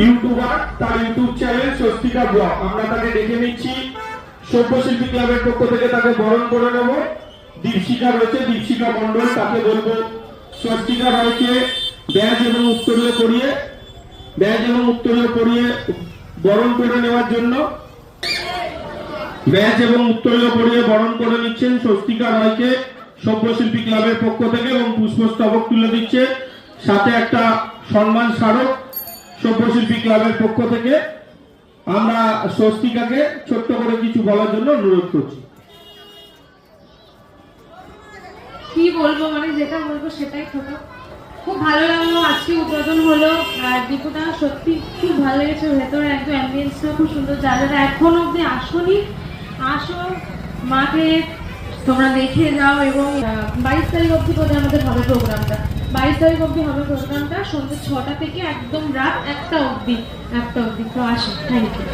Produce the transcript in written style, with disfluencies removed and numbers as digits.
YouTuber, তার YouTube channel Swastika blog. আমরা তাকে ডেকে নিচ্ছি, সভ্যশিল্পী ক্লাবের পক্ষ থেকে তাকে বরণ করে নেব। দীপশিকা রয়েছে, দীপশিকা মন্ডল, তাকে বলবো স্বস্তিকা রায়কে ব্যাজ এবং উত্তরীয় পরিয়ে বরণ করে নেওয়ার জন্য ব্যাজ এবং উত্তরীয় পরিয়ে বরণ করে নিচ্ছেন স্বস্তিকা রায়কে সভ্যশিল্পী ক্লাবের পক্ষ থেকে, এবং পুষ্পস্তবক তুলে দিচ্ছে, সাথে একটা সম্মান স্মারক সভ্যশিল্পী ক্লাবের পক্ষ থেকে। আমরা স্বস্তিকাকে ছোট্ট করে কিছু বলার জন্য অনুরোধ করছি। কি বলবো, মানে যেটা বলবো সেটাই ছোট। খুব ভালো লাগলো, আজকে উদ্বোধন হলো, আর দীপুটা সত্যি খুব ভালো লেগেছে। ভেতরে একদম অ্যাম্বিয়েন্সটা খুব সুন্দর। যারা এখন অব্দি আসোনি, আসো, মাকে তোমরা দেখে যাও। এবং 22 তারিখ অব্দি বোধহয় আমাদের হবে প্রোগ্রামটা। 22 তারিখ অব্দি হবে প্রোগ্রামটা, সন্ধ্যে 6টা থেকে একদম রাত 1টা অব্দি। তো আসো। Thank you.